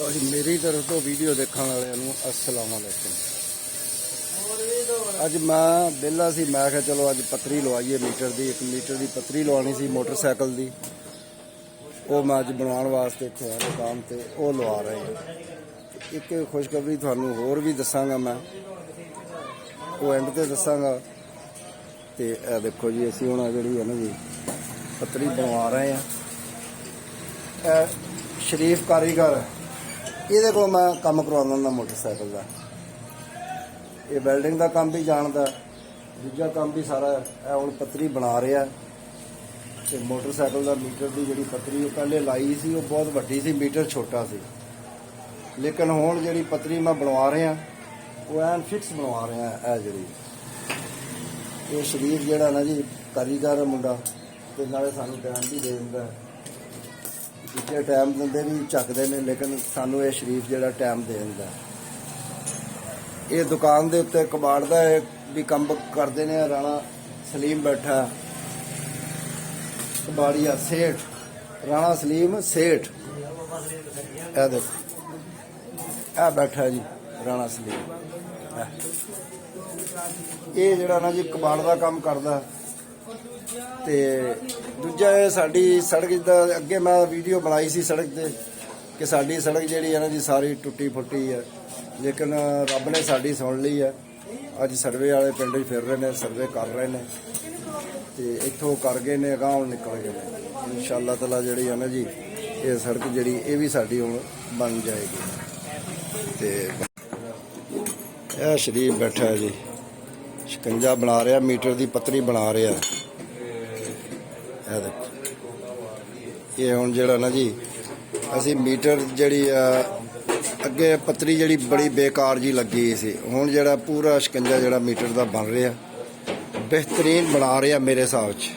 लो जी मेरी तरफ तो वीडियो देखने वाले अस्सलाम वालेकुम। अज मैं बेला सी, मैं क्या चलो अज पतरी लवाईए मीटर की, 1 मीटर की पतरी लवानी सी मोटरसाइकिल की। वो मैं अज बनवाने वास्ते इत्थे आया दुकान ते, वो लवा रहे हैं। एक खुशखबरी थानू होर भी दसांगा मैं, वो एंड ते दसांगा। ते देखो जी असीं हुण जिहड़ी है ना जी पतरी बनवा रहे हैं। शरीफ कारीगर ये को मैं काम करवा मोटरसाइकिल का, ये वैल्डिंग का काम भी जानता, दूजा काम भी सारा हुण पतरी बना रहा। तो मोटरसाइकिल का मीटर की जी पतरी पहले लाई सी, वो बहुत वड्डी सी, मीटर छोटा सी, लेकिन हुण जी पतरी मैं बनवा रहा वो एन फिक्स बनवा रहा है। जी ये शरीफ जोड़ा ना जी कारीगर मुंडा, तो नाले सानू टाइम भी दे दिंदा, दूजे टाइम दिंदे भी झकदे ने, लेकिन सानू ये शरीफ जोड़ा टाइम दे दिंदा। ये दुकान के उत्ते कबाड़ का भी काम करते हैं। राणा सलीम बैठा, कबाड़िया सेठ राणा सलीम सेठ, ए देखो ए बैठा जी राणा सलीम। ये जड़ा ना जी कबाड़ का काम करदा। ते दूजा साडी सड़क दा अगे मैं वीडियो बनाई सी सड़क ते कि साडी सड़क जिहड़ी है ना जी सारी टुटी फुटी है, लेकिन रब ने साडी सुन ली है। अज सर्वे वाले पिंड फिर रहे हैं, सर्वे कर रहे हैं, तो इत्थों कर गए ने, अगांह हुण निकल गए हैं। इंशाअल्लाह तआला जिहड़ी है ना जी ये सड़क जिहड़ी ये भी साडी हुण बन जाएगी। तो यह शरीफ बैठा है जी, शिकंजा बना रहा, मीटर की पतरी बना रहा। देखो ये हुण जिहड़ा ना जी असी मीटर जिहड़ी अगे पतरी जिहड़ी बड़ी बेकार जी लगी सी, हुण जिहड़ा पूरा शिकंजा जिहड़ा मीटर का बन रहा, बेहतरीन बना रहा मेरे हिसाब से।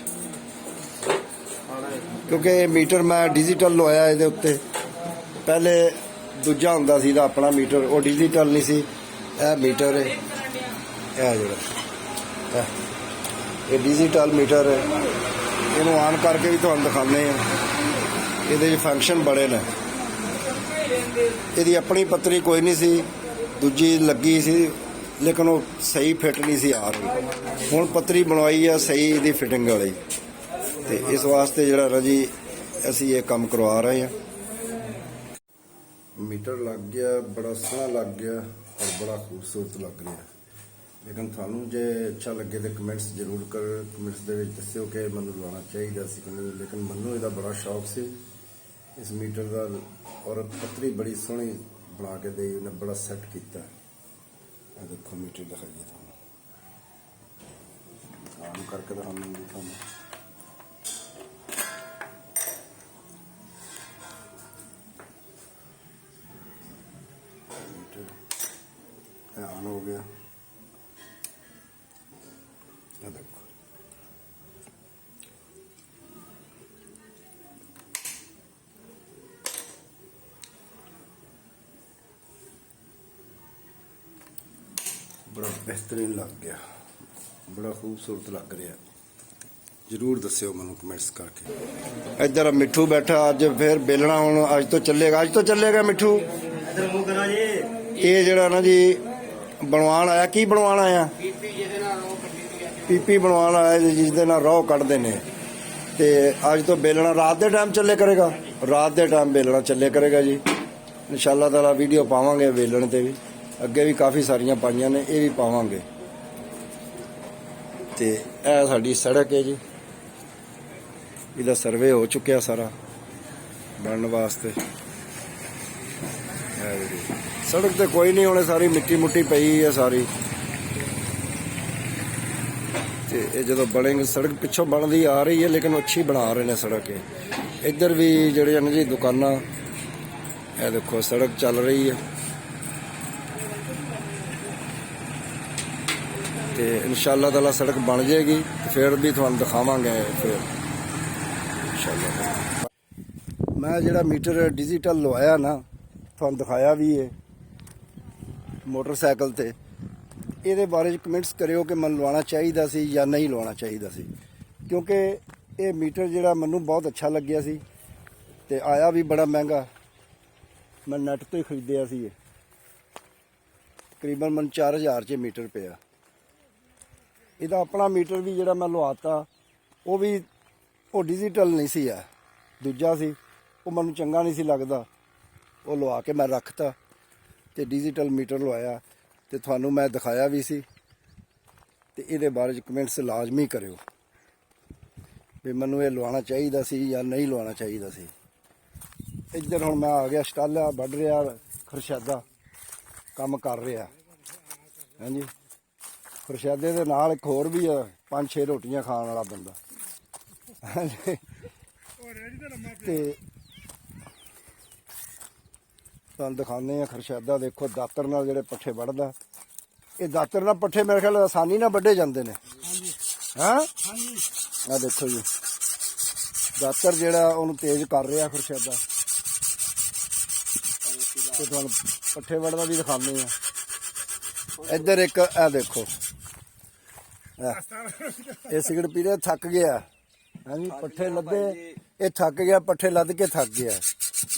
क्योंकि मीटर मैं डिजिटल लवाया, ये उत्ते पहले दूजा हुंदा सी अपना मीटर, वो डिजिटल नहीं सी। यह मीटर है, यह जोड़ा ये डिजिटल मीटर है। इनू ऑन करके भी तुहानू दिखाने हैं, ये फंक्शन बड़े ने। यदी अपनी पतरी कोई नहीं सी, दूजी लगी सी, लेकिन वो सही फिट नहीं सी आ रही। हुण पतरी बनवाई है सही इहदी फिटिंग वाली, तो इस वास्ते जिहड़ा ना जी असी ये काम करवा रहे हैं। मीटर लग गया, बड़ा सोहना लग गया और बड़ा खूबसूरत लग रहा। लेकिन थानू जे अच्छा लगे तो कमेंट्स जरूर कर, कमेंट्स दे विच दस्सिओ कि मैनू लाना चाहिए सी, लेकिन मैनू इसदा बड़ा शौक सी इस मीटर का। और पतरी बड़ी सोहनी बना के दी, उन्हें बड़ा सैट किया। देखो मीटर दिखाइए थानू, काम करके दिखाऊंगी थानू। मीटर ऑन हो गया, देखो बड़ा बेहतरीन लग गया, बड़ा खूबसूरत लग रहा। जरूर दस्सिओ मैनू कमेंट्स करके। इधर मिठू बैठा, अज फिर बेलना हुण अज तो चलेगा, अज तो चलेगा मिठू। ये जड़ा ना जी बनवान आया, की बनवान आया? पीपी बनवान आया जिस दे नाल रौह कढ़दे ने। ते अज तो बेलना रात के टाइम चले करेगा, रात के टाइम बेलना चले करेगा जी। इंशाअल्लाह ताला वीडियो पावांगे बेलन ते भी, अगे भी काफ़ी सारियां पाइयां ने, ये भी पावांगे। ते यह साडी सड़क है जी, इसदा सर्वे हो चुका सारा बनने वास्ते। सड़क तो कोई नहीं होने, सारी मिट्टी मुट्टी पई है सारी। तो जो बनेगी सड़क पिछों बनती आ रही है, लेकिन अच्छी बना रहे हैं सड़क। इधर भी जड़े ना जी दुकाना, यह देखो सड़क चल रही है। तो इंशाअल्लाह ताला सड़क बन जाएगी, फिर भी तुहानू दिखावांगे। फिर इंशाअल्लाह मैं जिहड़ा मीटर डिजिटल लवाया ना, तुहानू दिखाया भी है मोटरसाइकिल ते। ये बारे कमेंट्स करियो कि मैं लवाना चाहिए सी या नहीं लवाना चाहिए सी, क्योंकि ये मीटर जिहड़ा मैनू बहुत अच्छा लग्या सी, ते आया भी बड़ा महंगा। ਮੈਂ ਨੈਟ ਤੋਂ ਹੀ ਖਰੀਦਿਆ ਸੀ ਇਹ, ਤਕਰੀਬਨ ਮੈਨੂੰ 4000 ਚ ਮੀਟਰ ਪਿਆ। ਇਹਦਾ ਆਪਣਾ ਮੀਟਰ ਵੀ ਜਿਹੜਾ ਮੈਂ ਲਵਾਤਾ ਉਹ ਵੀ ਉਹ ਡਿਜੀਟਲ ਨਹੀਂ ਸੀ ਆ, ਦੂਜਾ ਸੀ, ਉਹ ਮੈਨੂੰ ਚੰਗਾ ਨਹੀਂ ਸੀ ਲੱਗਦਾ, ਉਹ ਲਵਾ ਕੇ ਮੈਂ ਰੱਖਤਾ ਤੇ ਡਿਜੀਟਲ ਮੀਟਰ ਲਵਾਇਆ ਤੇ ਤੁਹਾਨੂੰ ਮੈਂ ਦਿਖਾਇਆ ਵੀ ਸੀ। ਤੇ ਇਹਦੇ ਬਾਰੇ 'ਚ ਕਮੈਂਟਸ ਲਾਜ਼ਮੀ ਕਰਿਓ ਵੀ ਮੈਨੂੰ ਇਹ ਲਵਾਉਣਾ ਚਾਹੀਦਾ ਸੀ ਜਾਂ ਨਹੀਂ ਲਵਾਉਣਾ ਚਾਹੀਦਾ ਸੀ। ਇੱਧਰ ਹੁਣ ਮੈਂ ਆ ਗਿਆ, ਸਟਾਲਾ ਵੱਢ ਰਿਹਾ, ਖਰਸ਼ਾਦਾ ਕੰਮ ਕਰ ਰਿਹਾ। ਹਾਂਜੀ, ਖਰਸ਼ਾਦੇ ਦੇ ਨਾਲ ਇੱਕ ਹੋਰ ਵੀ ਆ, 5-6 ਰੋਟੀਆਂ ਖਾਣ ਵਾਲਾ ਬੰਦਾ। ਤੇ ਤੁਹਾਨੂੰ ਦਿਖਾਉਂਦੇ ਆ ਖਰਸ਼ਾਦਾ। ਦੇਖੋ ਦਾਤਰ ਨਾਲ ਜਿਹੜੇ ਪੱਠੇ ਵੱਢਦਾ, ਇਹ ਦਾਤਰ ਨਾਲ ਪੱਠੇ ਮੇਰੇ ਖਿਆਲ ਆਸਾਨੀ ਨਾਲ ਵੱਢੇ ਜਾਂਦੇ ਨੇ। ਹਾਂ, ਆ ਦੇਖੋ ਜੀ, ਦਾਤਰ ਜਿਹੜਾ ਉਹਨੂੰ ਤੇਜ਼ ਕਰ ਰਿਹਾ ਖਰਸ਼ਾਦਾ। ਤੇ ਤੁਹਾਨੂੰ ਪੱਠੇ ਵੱਢਦਾ ਵੀ ਦਿਖਾਉਂਦੇ ਆ। ਇੱਧਰ ਇੱਕ ਆ ਦੇਖੋ, ਇਹ ਸਿਗਰਟ ਪੀ ਰਿਹਾ, ਥੱਕ ਗਿਆ। ਹਾਂਜੀ, ਪੱਠੇ ਲੱਦੇ, ਇਹ ਥੱਕ ਗਿਆ, ਪੱਠੇ ਲੱਦ ਕੇ ਥੱਕ ਗਿਆ।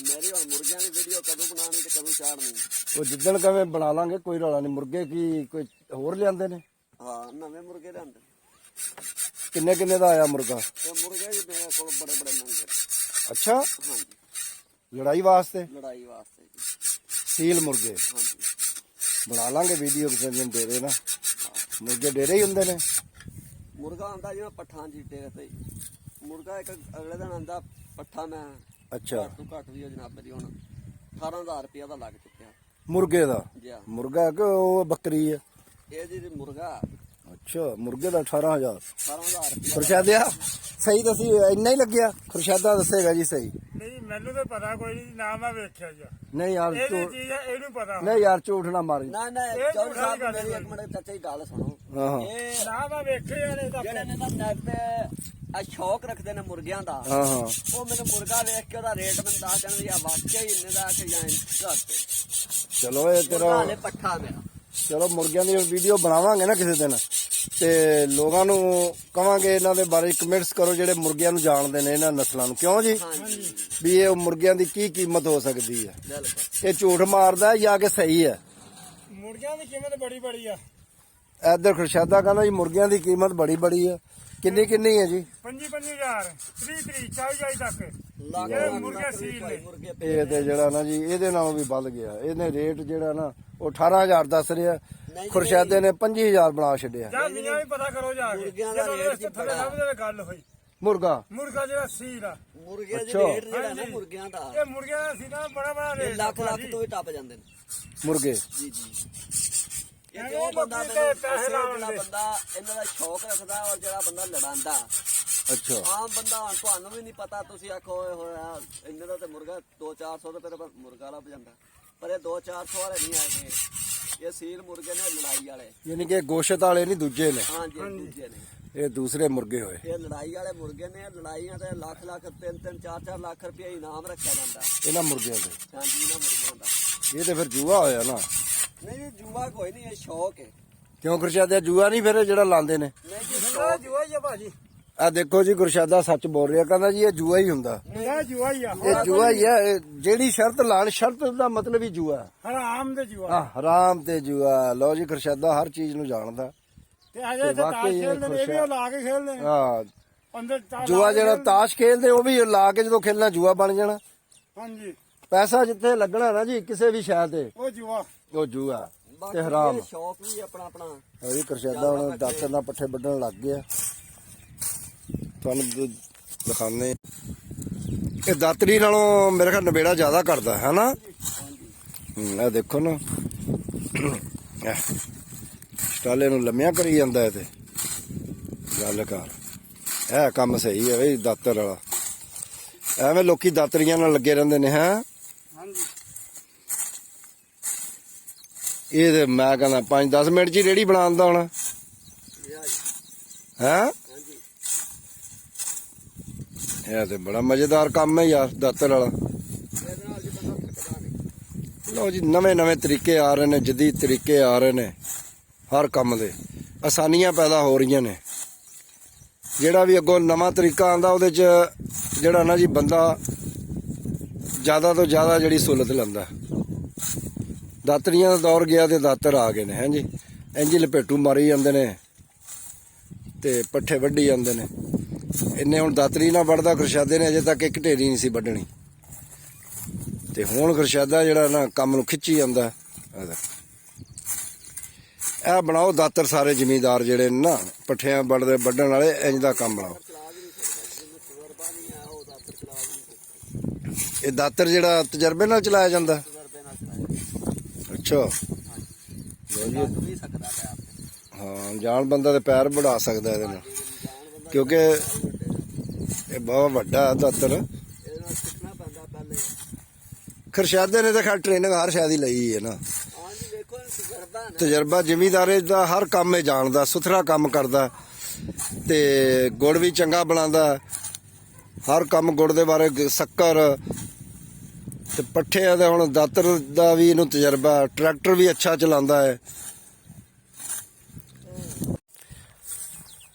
ਮੇਰੀ ਹੁਣ ਮੁਰਗਿਆਂ ਦੀ ਵੀਡੀਓ ਕਦੋਂ ਬਣਾਉਣੀ ਤੇ ਕਦੋਂ ਚਾੜਨੀ? ਉਹ ਜਿੱਦਣ ਕਵੇਂ ਬਣਾ ਲਾਂਗੇ, ਕੋਈ ਰੌਲਾ ਨਹੀਂ। ਮੁਰਗੇ ਕੀ ਕੋਈ ਹੋਰ ਲਿਆਂਦੇ ਨੇ? ਹਾਂ, ਨਵੇਂ ਮੁਰਗੇ ਲਿਆਂਦੇ। ਕਿੰਨੇ ਦਾ ਆਇਆ ਮੁਰਗਾ? ਇਹ ਮੁਰਗੇ ਵੀ ਮੇਰੇ ਕੋਲ ਬੜੇ ਮਹਿੰਗੇ। ਅੱਛਾ, ਹਾਂਜੀ, ਲੜਾਈ ਵਾਸਤੇ? ਲੜਾਈ ਵਾਸਤੇ ਜੀ। ਸੀਲ ਮੁਰਗੇ ਹਾਂਜੀ, ਬਣਾ ਲਾਂਗੇ ਵੀਡੀਓ ਕਿਸੇ ਦਿਨ। ਡੇਰੇ ਨਾ ਮੁਰਗੇ ਡੇਰੇ ਹੀ ਹੁੰਦੇ ਨੇ। ਮੁਰਗਾ ਆਂਦਾ ਜਿਵੇਂ ਪੱਠਾਂ ਜੀ ਡੇਰੇ ਤੇ। ਮੁਰਗਾ ਇੱਕ ਅਗਲੇ ਦਿਨ ਆਂਦਾ ਪੱਠਾ ਮੈਂ ਅੱਛਾ, ਘੱਟ ਤੋਂ ਘੱਟ ਵੀ ਉਹ ਜਨਾਬ ਦੀ ਹੁਣ 18000 ਰੁਪਇਆ ਦਾ ਲੱਗ ਚੁੱਕਿਆ ਮੁਰਗੇ ਦਾ? ਜੀ ਹਾਂ। ਮੁਰਗਾ ਕਿ ਉਹ ਬੱਕਰੀ ਹੈ? ਇਹ ਜਿਹੜੀ ਮੁਰਗਾ ਅੱਛਾ, ਮੁਰਗੇ ਦਾ 18000। 18000 ਰੁਪਇਆ। ਖੁਰਸ਼ਾਦਿਆ ਸਹੀ ਦੱਸੀ, ਇੰਨਾ ਹੀ ਲੱਗਿਆ? ਖੁਰਸ਼ਾਦਾ ਦੱਸੇਗਾ ਜੀ ਸਹੀ। ਨਹੀਂ, ਮੈਨੂੰ ਤਾਂ ਪਤਾ ਕੋਈ ਨਹੀਂ, ਨਾ ਮੈਂ ਵੇਖਿਆ ਜੀ। ਨਹੀਂ ਯਾਰ ਇਹ ਝੂਠ, ਚੀਜ਼ ਹੈ, ਇਹਨੂੰ ਪਤਾ। ਨਹੀਂ ਯਾਰ ਝੂਠ ਨਾ ਮਾਰੀ। ਨਾ ਇਹ ਚੌਧਰੀ ਝੂਠਾ ਸਾਹਿਬ ਗੱਲ ਮੇਰੀ ਹੈ। ਇੱਕ ਮਿੰਟ ਚਾਚਾ ਜੀ ਗੱਲ ਸੁਣੋ। ਹਾਂ। ਇਹ ਨਾ ਮੈਂ ਵੇਖਿਆ ਯਾਰ, ਇਹ ਤਾਂ ਜਿਹੜੇ ਨੇ ਨਾ ਨੈਟ ਤੇ ਆ ਸ਼ੌਕ ਰੱਖਦੇ ਨੇ ਮੁਰਗਿਆਂ ਦਾ। ਹਾਂ। ਉਹ ਮੈਨੂੰ ਮੁਰਗਾ ਵੇਖ ਕੇ ਉਹਦਾ ਰੇਟ ਮੈਨੂੰ ਦੱਸ ਦੇਣ ਵੀ ਆ ਵਾਕਿਆ ਹੀ ਇੰਨੇ ਦਾ ਕਿ ਜਾਂ ਘੱਟ। ਚਲੋ ਇਹ ਤੇਰਾ, ਹਾਲੇ ਪੱਠਾ ਮੇਰਾ। ਚਲੋ ਮੁਰਗਿਆਂ ਦੀ ਵੀਡੀਓ ਬਣਾਵਾਂਗੇ ਨਾ ਕਿਸੇ ਦਿਨ, ਤੇ ਲੋਕਾਂ ਨੂੰ ਕਵਾਂਗੇ ਇਹਨਾਂ ਦੇ ਬਾਰੇ ਕਮੈਂਟਸ ਕਰੋ ਜਿਹੜੇ ਮੁਰਗਿਆਂ ਨੂੰ ਜਾਣਦੇ ਨੇ, ਇਹਨਾਂ ਨਸਲਾਂ ਨੂੰ। ਕਿਉਂ ਜੀ? ਹਾਂਜੀ, ਵੀ ਇਹ ਮੁਰਗਿਆਂ ਦੀ ਕੀ ਕੀਮਤ ਹੋ ਸਕਦੀ ਹੈ? ਬਿਲਕੁਲ। ਇਹ ਝੂਠ ਮਾਰਦਾ ਹੈ ਜਾਂ ਕਿ ਸਹੀ ਹੈ? ਮੁਰਗਿਆਂ ਦੀ ਕੀਮਤ ਬੜੀ ਆ। ਇੱਧਰ ਖੁਰਸ਼ਾਦਾ ਕਹਿੰਦਾ ਜੀ ਮੁਰਗਿਆਂ ਦੀ ਕੀਮਤ ਬੜੀ ਹੈ। ਕਿੰਨੀ ਹੈ ਜੀ? 25,000 30 40 ਤੱਕ। ਲੱਖ ਇਹ ਲੱਖ ਮੁਰਗੇ ਲੱਖ ਸੀਲ ਭਾਈ ਨੇ। ਮੁਰਗੇ ਇਹ ਤੇ ਜਿਹੜਾ ਨਾ ਜੀ ਇਹਦੇ ਨਾਲੋਂ ਵੀ ਵੱਧ ਗਿਆ। ਇਹਨੇ ਰੇਟ ਜਿਹੜਾ ਨਾ ਉਹ 18000 ਦੱਸ ਰਿਹਾ, ਨਹੀਂ, ਖੁਰਸ਼ਾਦੇ ਨੇ 25000 ਬਣਾ ਛੱਡਿਆ। ਜਾਂ ਮੀਆਂ ਵੀ ਪਤਾ ਕਰੋ ਜਾ ਕੇ, ਮੁਰਗਿਆਂ ਦਾ ਜਦੋਂ ਰੇਟ ਇਸ ਤੋਂ ਥੱਲੇ ਬੜਾ। ਲੱਭਦੇ ਨੇ ਗੱਲ ਹੋਈ। ਮੁਰਗਾ ਜਿਹੜਾ ਸੀਲ ਆ, ਮੁਰਗੇ ਦੀ ਅੱਛਾ। ਰੇਟ ਜਿਹੜਾ ਨਾ ਹਾਂਜੀ। ਮੁਰਗਿਆਂ ਦਾ ਇਹ ਮੁਰਗਿਆਂ ਦਾ ਸੀ ਨਾ ਬੜਾ ਇਹ ਰੇਟ। ਲੱਖ ਤੋਂ ਵੀ ਟੱਪ ਜਾਂਦੇ ਨੇ। ਮੁਰਗੇ ਜੀ ਇਹ ਇਹ ਜੋ ਬੰਦਾ ਬੱਕਰੀ ਮੈਨੂੰ ਤੇ ਪੈਸੇ ਦੱਸੇ, ਲਾਉਣ ਜਿਹੜਾ ਦੇ। ਬੰਦਾ ਇਹਨਾਂ ਦਾ ਸ਼ੌਕ ਰੱਖਦਾ ਔਰ ਜਿਹੜਾ ਬੰਦਾ ਲੜਾਂਦਾ। ਅੱਛਾ, ਆਮ ਬੰਦਾ ਹੁਣ ਤੁਹਾਨੂੰ ਵੀ ਨਹੀਂ ਪਤਾ, ਤੁਸੀਂ ਆਖੋ ਹੋਇਆ ਇੰਨੇ ਦਾ ਤੇ ਮੁਰਗਾ 200-400 ਦਾ ਫਿਰ ਮੁਰਗਾ ਲੱਭ ਜਾਂਦਾ। ਪਰ ਇਹ 200-400 ਵਾਲੇ ਨਹੀਂ ਹੈਗੇ, ਇਹ ਸੀਲ ਮੁਰਗੇ ਨੇ, ਲੜਾਈ ਵਾਲੇ। ਯਾਨੀ ਕਿ ਗੋਸ਼ਤ ਵਾਲੇ ਨਹੀਂ, ਦੂਜੇ ਨੇ। ਹਾਂਜੀ, ਦੂਜੇ ਨੇ। ਇਹ ਦੂਸਰੇ ਮੁਰਗੇ ਹੋਏ। ਇਹ ਲੜਾਈ ਵਾਲੇ ਮੁਰਗੇ ਨੇ। ਲੜਾਈਆਂ ਤੇ ਲੱਖ 3-3 4-4 ਲੱਖ ਰੁਪਏ ਇਨਾਮ ਰੱਖਿਆ ਜਾਂਦਾ। ਇਹਨਾਂ ਮੁਰਗਿਆਂ ਦੇ ਹਾਂਜੀ, ਇਹਨਾਂ ਮੁਰਗਿਆਂ ਦਾ। ਇਹ ਤੇ ਫਿਰ ਜੂਆ ਹੋਇਆ ਨਾ। ਨਹੀਂ ਜੀ, ਜੂਆ ਕੋਈ ਨਹੀਂ, ਇਹ ਸ਼ੌਕ ਹੈ। ਕਿਉਂ ਖੁਰਸ਼ਾਦਾ ਜੂਆ ਨਹੀਂ ਫਿਰ ਜਿਹੜਾ ਲਾਉਂਦੇ ਨੇ? ਨਹੀਂ ਜੀ, ਮੇਰਾ ਜੂਆ ਹੀ ਆ ਭਾਜੀ। ਆ ਦੇਖੋ ਜੀ, ਖੁਰਸ਼ਾਦਾ ਸੱਚ ਬੋਲ ਰਿਹਾ, ਕਹਿੰਦਾ ਜੀ ਇਹ ਜੂਆ ਹੀ ਹੁੰਦਾ। ਮੇਰਾ ਜੂਆ ਹੀ ਆ। ਇਹ ਜੂਆ ਹੀ ਹੈ। ਇਹ ਜਿਹੜੀ ਸ਼ਰਤ ਲਾਣ, ਸ਼ਰਤ ਦਾ ਮਤਲਬ ਹੀ ਜੂਆ। ਹਰਾਮ ਦੇ ਜੂਆ। ਆ ਹਰਾਮ ਤੇ ਜੂਆ। ਲਓ ਜੀ, ਖੁਰਸ਼ਾਦਾ ਹਰ ਚੀਜ਼ ਨੂੰ ਜਾਣਦਾ। ਤੇ ਅਜੇ ਤਾਸ਼ ਵਾਕਈ ਇਹ ਖੇਲਦੇ ਨੇ, ਇਹ ਵੀ ਉਹ ਲਾ ਕੇ ਖੇਲਦੇ ਨੇ। ਆ ਅੰਦਰ ਤਾਸ਼ ਜੂਆ ਲਾ ਕੇ ਜਿਹੜਾ ਖੇਲਦੇ। ਤਾਸ਼ ਖੇਲਦੇ ਉਹ ਵੀ ਲਾ ਕੇ ਜਦੋਂ ਖੇਲਣਾ ਜੂਆ ਬਣ ਜਾਣਾ। ਹਾਂਜੀ, ਪੈਸਾ ਜਿੱਥੇ ਲੱਗਣਾ ਨਾ ਜੀ ਕਿਸੇ ਵੀ ਸ਼ੈ ਤੇ, ਉਹ ਜੂਆ। ਉਹ ਜੂਆ ਬਾਕੀ ਤੇ ਹਰਾਮ। ਇਹ ਸ਼ੌਕ ਵੀ ਆਪਣਾ ਇਹ ਖੁਰਸ਼ਾਦਾ ਹੁਣ ਦਾਤਰ ਨਾਲ ਪੱਠੇ ਵੱਢਣ ਲੱਗ ਗਿਆ। ਤੁਹਾਨੂੰ ਦਿਖਾਉਂਦੇ। ਇਹ ਦਾਤਰੀ ਨਾਲੋਂ ਮੇਰੇ ਖਿਆਲ ਨਵੇੜਾ ਜ਼ਿਆਦਾ ਕਰਦਾ ਹੈ ਨਾ। ਇਹ ਦੇਖੋ ਨਾ, ਸਟਾਲੇ ਨੂੰ ਲੰਮਿਆਂ ਕਰੀ ਜਾਂਦਾ। ਇਹ ਤੇ ਗੱਲ ਕਰ, ਇਹ ਕੰਮ ਸਹੀ ਹੈ ਬਈ ਦਾਤਰ ਵਾਲਾ। ਐਵੇਂ ਲੋਕੀ ਦਾਤਰੀਆਂ ਨਾਲ ਲੱਗੇ ਰਹਿੰਦੇ ਨੇ। ਹੈ ਹਾਂਜੀ, ਇਹ ਤੇ ਮੈਂ ਕਹਿੰਦਾ 5-10 ਮਿੰਟ 'ਚ ਹੀ ਰੇੜੀ ਬਣਾਉਂਦਾ ਹੋਣਾ। ਹੈ ਹਾਂਜੀ। ਇਹ ਤੇ ਬੜਾ ਮਜ਼ੇਦਾਰ ਕੰਮ ਹੈ ਯਾਰ ਦਾਤਰ ਵਾਲਾ। ਇਹਦੇ ਨਾਲ ਜੀ ਬੰਦਾ ਥੱਕਦਾ ਨਹੀਂ। ਲਓ ਜੀ, ਨਵੇਂ ਤਰੀਕੇ ਆ ਰਹੇ ਨੇ, ਜਦੀਦ ਤਰੀਕੇ ਆ ਰਹੇ ਨੇ ਹਰ ਕੰਮ ਦੇ। ਆਸਾਨੀਆਂ ਪੈਦਾ ਹੋ ਰਹੀਆਂ ਨੇ। ਜਿਹੜਾ ਵੀ ਅੱਗੋਂ ਨਵਾਂ ਤਰੀਕਾ ਆਉਂਦਾ ਉਹਦੇ 'ਚ ਜਿਹੜਾ ਨਾ ਜੀ ਬੰਦਾ ਜ਼ਿਆਦਾ ਤੋਂ ਜ਼ਿਆਦਾ ਜਿਹੜੀ ਸਹੂਲਤ ਲੈਂਦਾ। ਦਾਤਰੀਆਂ ਦਾ ਦੌਰ ਗਿਆ ਤੇ ਦਾਤਰ ਆ ਗਏ ਨੇ ਹਾਂਜੀ। ਇੰਜ ਲਪੇਟੂ ਮਾਰੀ ਜਾਂਦੇ ਨੇ ਤੇ ਪੱਠੇ ਵੱਢੀ ਜਾਂਦੇ ਨੇ। ਇੰਨੇ ਹੁਣ ਦਾਤਰੀ ਨਾਲ ਵੱਢਦਾ ਖਰਸ਼ਾਦੇ ਨੇ ਅਜੇ ਤੱਕ ਇੱਕ ਢੇਰੀ ਨਹੀਂ ਸੀ ਵੱਢਣੀ, ਤੇ ਹੁਣ ਖਰਸ਼ਾਦਾ ਜਿਹੜਾ ਨਾ ਕੰਮ ਨੂੰ ਖਿੱਚੀ ਜਾਂਦਾ। ਇਹ ਬਣਾਓ ਦਾਤਰ ਸਾਰੇ ਜ਼ਿਮੀਂਦਾਰ ਜਿਹੜੇ ਨੇ ਨਾ ਪੱਠਿਆਂ ਵੱਢਣ ਵਾਲੇ, ਇੰਜ ਦਾ ਕੰਮ ਬਣਾਓ। ਇਹ ਦਾਤਰ ਜਿਹੜਾ ਤਜਰਬੇ ਨਾਲ ਚਲਾਇਆ ਜਾਂਦਾ। ਅੱਛਾ ਹਾਂ, ਜਾਣ ਬੰਦਾ ਤੇ ਪੈਰ ਵੜਾ ਸਕਦਾ ਇਹਦੇ ਨਾਲ, ਕਿਉਂਕਿ ਇਹ ਬਹੁਤ ਵੱਡਾ ਦਾਤਰ। ਖਰਸ਼ਾਦੇ ਨੇ ਤਾਂ ਖੈਰ ਟ੍ਰੇਨਿੰਗ ਹਰ ਸ਼ਾਇਦ ਹੀ ਲਈ ਹੈ ਨਾ। ਤਜਰਬਾ ਜ਼ਿਮੀਂਦਾਰੇ ਦਾ ਹਰ ਕੰਮ ਇਹ ਜਾਣਦਾ, ਸੁਥਰਾ ਕੰਮ ਕਰਦਾ ਤੇ ਗੁੜ ਵੀ ਚੰਗਾ ਬਣਾਉਂਦਾ। ਹਰ ਕੰਮ ਗੁੜ ਦੇ ਬਾਰੇ, ਸ਼ੱਕਰ ਤੇ ਪੱਠੇ ਦਾ। ਹੁਣ ਦਾਤਰ ਦਾ ਵੀ ਇਹਨੂੰ ਤਜਰਬਾ, ਟਰੈਕਟਰ ਵੀ ਅੱਛਾ ਚਲਾਉਂਦਾ ਹੈ।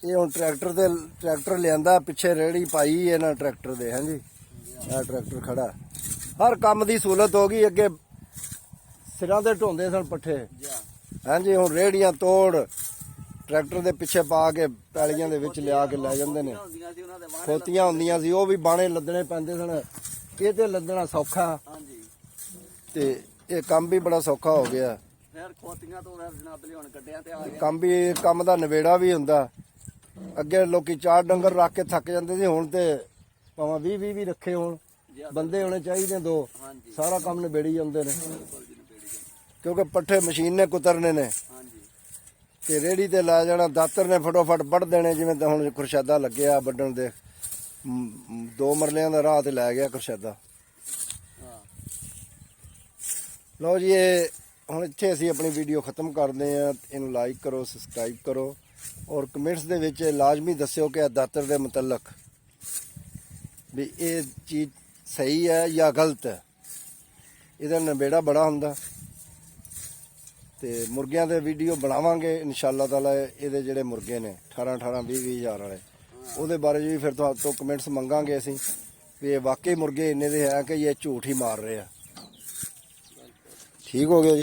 ਇਹ ਹੁਣ ਟਰੈਕਟਰ ਲਿਆਂਦਾ, ਪਿੱਛੇ ਰੇਹੜੀ ਪਾਈ ਇਹਨਾਂ ਟਰੈਕਟਰ ਦੇ ਹਾਂਜੀ। ਇਹ ਟਰੈਕਟਰ ਖੜਾ, ਹਰ ਕੰਮ ਦੀ ਸਹੂਲਤ ਹੋ ਗਈ। ਅੱਗੇ ਸਿਰਾਂ ਤੇ ਢੋਂਦੇ ਸਨ ਪੱਠੇ ਹਾਂਜੀ, ਹੁਣ ਰੇਹੜੀਆਂ ਤੋੜ ਟਰੈਕਟਰ ਦੇ ਪਿੱਛੇ ਪਾ ਕੇ ਪੈਲੀਆਂ ਦੇ ਵਿੱਚ ਲਿਆ ਕੇ ਲੈ ਜਾਂਦੇ ਨੇ। ਖੋਤੀਆਂ ਹੁੰਦੀਆਂ ਸੀ, ਉਹ ਵੀ ਬਾਣੇ ਲੱਦਣੇ ਪੈਂਦੇ ਸਨ। ਇਹ ਤੇ ਲੱਦਣਾ ਸੌਖਾ ਤੇ ਇਹ ਕੰਮ ਵੀ ਬੜਾ ਸੌਖਾ ਹੋ ਗਿਆ। ਕੰਮ ਦਾ ਨਵੇੜਾ ਵੀ ਹੁੰਦਾ। ਅੱਗੇ ਲੋਕੀ 4 ਡੰਗਰ ਰੱਖ ਕੇ ਥੱਕ ਜਾਂਦੇ ਸੀ, ਹੁਣ ਤੇ ਭਾਵੇਂ 20 ਵੀ ਰੱਖੇ ਹੋਣ, ਬੰਦੇ ਹੋਣੇ ਚਾਹੀਦੇ 2, ਸਾਰਾ ਕੰਮ ਨਿਬੇੜੀ ਜਾਂਦੇ ਨੇ। ਕਿਉਂਕਿ ਪੱਠੇ ਮਸ਼ੀਨ ਨੇ ਕੁਤਰਨੇ ਨੇ ਤੇ ਰੇੜੀ ਤੇ ਲੈ ਜਾਣਾ, ਦਾਤਰ ਨੇ ਫਟੋਫਟ ਵੱਢ ਦੇਣੇ। ਜਿਵੇਂ ਹੁਣ ਖੁਰਸ਼ਾਦਾ ਲੱਗਿਆ ਵੱਢਣ ਦੇ, 2 ਮਰਲਿਆਂ ਦਾ ਰਾਹ ਤੇ ਲੈ ਗਿਆ ਖੁਰਸ਼ਾਦਾ। ਲਓ ਜੀ, ਇਹ ਹੁਣ ਇੱਥੇ ਅਸੀਂ ਆਪਣੀ ਵੀਡੀਓ ਖਤਮ ਕਰਦੇ ਹਾਂ। ਇਹਨੂੰ ਲਾਈਕ ਕਰੋ, ਸਬਸਕ੍ਰਾਈਬ ਕਰੋ ਔਰ ਕਮੈਂਟਸ ਦੇ ਵਿੱਚ ਲਾਜ਼ਮੀ ਦੱਸਿਓ ਕਿ ਦਾਤਰ ਦੇ ਮੁਤਲਕ ਵੀ ਇਹ ਚੀਜ਼ ਸਹੀ ਹੈ ਜਾਂ ਗਲਤ ਹੈ। ਇਹਦਾ ਨਵੇੜਾ ਬੜਾ ਹੁੰਦਾ ਤੇ ਮੁਰਗਿਆਂ ਦੇ ਵੀਡੀਓ ਬਣਾਵਾਂਗੇ ਇਨਸ਼ਾਅੱਲਾ ਤਾਲਾ। ਇਹਦੇ ਜਿਹੜੇ ਮੁਰਗੇ ਨੇ 18 20 ਹਜ਼ਾਰ ਵਾਲੇ, ਉਹਦੇ ਬਾਰੇ ਵੀ ਫਿਰ ਤੋਂ ਕਮੈਂਟਸ ਮੰਗਾਂਗੇ ਅਸੀਂ ਵੀ ਇਹ ਵਾਕਈ ਮੁਰਗੇ ਇੰਨੇ ਦੇ ਹੈ ਕਿ ਇਹ ਝੂਠ ਹੀ ਮਾਰ ਰਹੇ ਆ। ਠੀਕ ਹੋ ਗਿਆ ਜੀ।